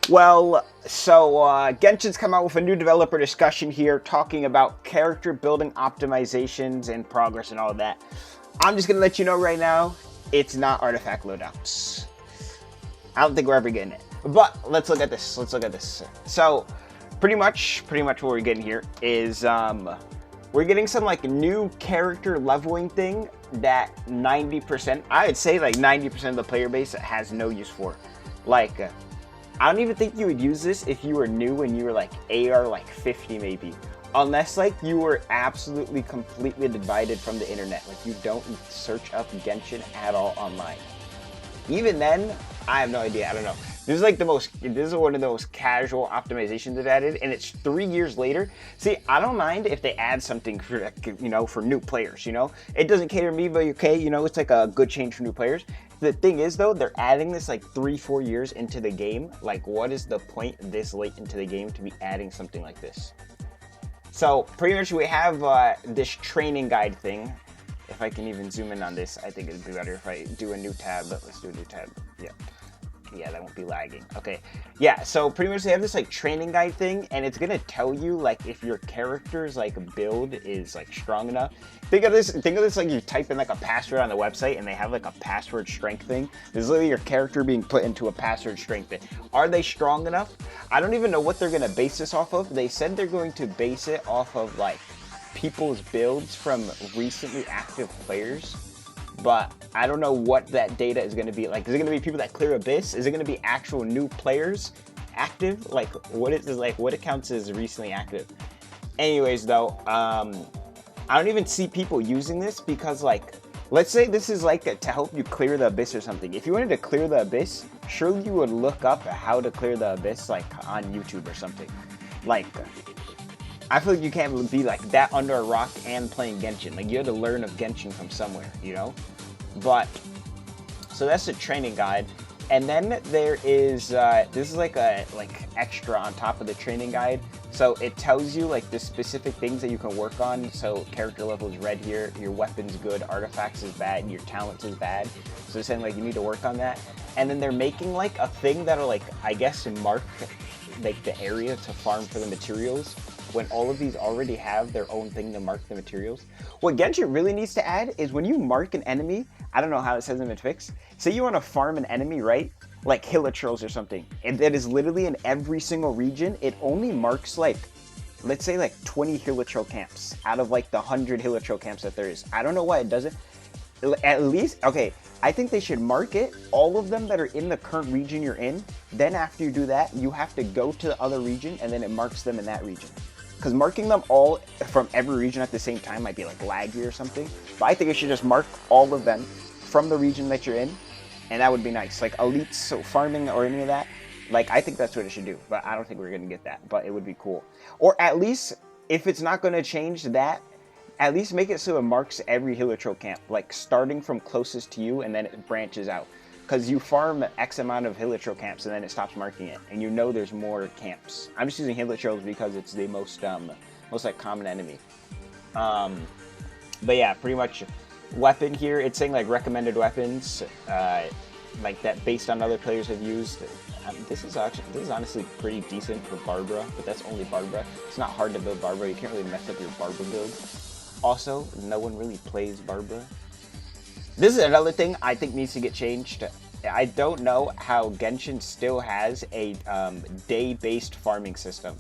Well, so Genshin's come out with a new developer discussion here talking about character building optimizations and progress and all of that. I'm just going to let you know right now, it's not artifact loadouts. I don't think we're ever getting it. But let's look at this. So pretty much what we're getting here is we're getting some like new character leveling thing that 90%, I would say like 90% of the player base has no use for. Like, I don't even think you would use this if you were new and you were like AR like 50 maybe. Unless like you were absolutely completely divided from the internet. Like you don't search up Genshin at all online. Even then, I have no idea. I don't know. This is like this is one of the most casual optimizations they've added, and it's 3 years later. See, I don't mind if they add something for, you know, for new players, you know? It doesn't cater to me, but okay, you know, it's like a good change for new players. The thing is though, they're adding this like 3-4 years into the game. Like, what is the point this late into the game to be adding something like this? So pretty much we have this training guide thing. If I can even zoom in on this, I think it'd be better if I do a new tab, but let's do a new tab. Yeah, that won't be lagging. Okay, yeah, so pretty much they have this like training guide thing, and it's gonna tell you like if your character's like build is like strong enough. Think of this like you type in like a password on the website and they have like a password strength thing. This is literally your character being put into a password strength thing. Are they strong enough? I don't even know what they're gonna base this off of. They said they're going to base it off of like people's builds from recently active players, but I don't know what that data is going to be. Like, is it going to be people that clear Abyss? Is it going to be actual new players active? Like, what it counts as recently active? Anyways, though, I don't even see people using this because, like, let's say this is like to help you clear the Abyss or something. If you wanted to clear the Abyss, surely you would look up how to clear the Abyss, like on YouTube or something. Like, I feel like you can't be like that under a rock and playing Genshin. Like, you had to learn of Genshin from somewhere, you know? But, so that's the training guide. And then there is, this is like a extra on top of the training guide. So it tells you like the specific things that you can work on. So character level is red here, your weapon's good, artifacts is bad, your talents is bad. So they're saying like you need to work on that. And then they're making like a thing that'll like, I guess, mark like the area to farm for the materials, when all of these already have their own thing to mark the materials. What Genshin really needs to add is when you mark an enemy, I don't know how it says in the fix, say you want to farm an enemy, right? Like Hilichurls or something, and that is literally in every single region, it only marks like, let's say like 20 Hilichurl camps out of like the 100 Hilichurl camps that there is. I don't know why it doesn't. At least, okay, I think they should mark it, all of them that are in the current region you're in. Then after you do that, you have to go to the other region and then it marks them in that region. Because marking them all from every region at the same time might be like laggy or something. But I think it should just mark all of them from the region that you're in, and that would be nice. Like elites, so farming or any of that, like I think that's what it should do. But I don't think we're gonna get that, but it would be cool. Or at least, if it's not gonna change that, at least make it so it marks every Hilichurl camp, like starting from closest to you and then it branches out. Because you farm X amount of Hilichurl camps and then it stops marking it, and you know there's more camps. I'm just using Hilichurls because it's the most like common enemy. But yeah, pretty much weapon here. It's saying like recommended weapons, like that based on other players have used. This is honestly pretty decent for Barbara, but that's only Barbara. It's not hard to build Barbara. You can't really mess up your Barbara build. Also, no one really plays Barbara. This is another thing I think needs to get changed. I don't know how Genshin still has a day-based farming system.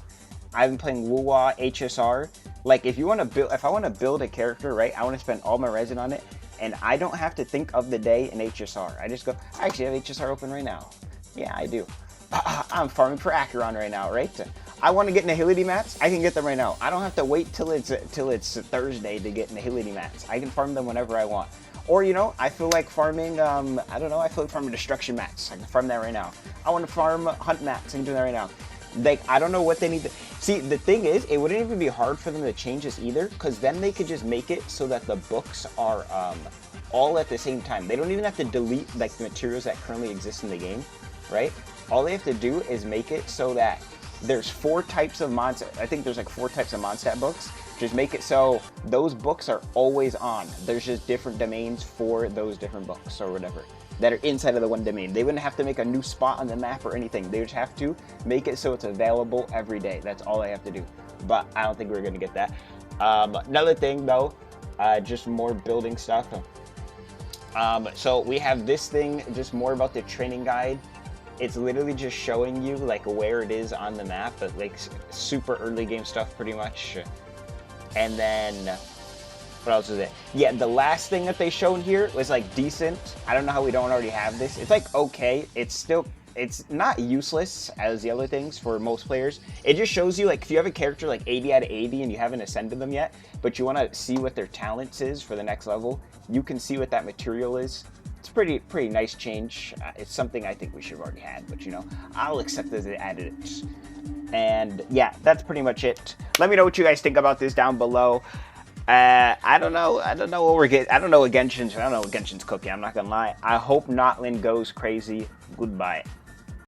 I've been playing Wuwa, HSR. Like, if I want to build a character, right? I want to spend all my resin on it, and I don't have to think of the day in HSR. I just go, I actually have HSR open right now. Yeah, I do. I'm farming for Acheron right now, right? I want to get Nihility mats. I can get them right now. I don't have to wait till it's Thursday to get Nihility mats. I can farm them whenever I want. Or, you know, I feel like farming, I don't know, I feel like farming destruction mats. I can farm that right now. I want to farm hunt mats. I can do that right now. Like, I don't know what they need to... See, the thing is, it wouldn't even be hard for them to change this either, because then they could just make it so that the books are all at the same time. They don't even have to delete, like, the materials that currently exist in the game, right? All they have to do is make it so that there's 4 types of Mondstadt. I think there's like 4 types of Mondstadt books. Just make it so those books are always on. There's just different domains for those different books or whatever. that are inside of the one domain. They wouldn't have to make a new spot on the map or anything. They just have to make it so it's available every day. That's all they have to do. But I don't think we're going to get that. Another thing, though, just more building stuff. So we have this thing, just more about the training guide. It's literally just showing you like where it is on the map, but like super early game stuff pretty much. And then what else is it? Yeah, the last thing that they showed here was like decent. I don't know how we don't already have this. It's like okay. It's not useless as the other things for most players. It just shows you like if you have a character like 80 out of 80 and you haven't ascended them yet, but you want to see what their talents is for the next level, you can see what that material is. It's pretty nice change. It's something I think we should have already had, but you know, I'll accept as they added it. And yeah, that's pretty much it. Let me know what you guys think about this down below. I don't know what we're getting. I don't know what Genshin's cooking. I'm not gonna lie. I hope Notlin goes crazy. Goodbye.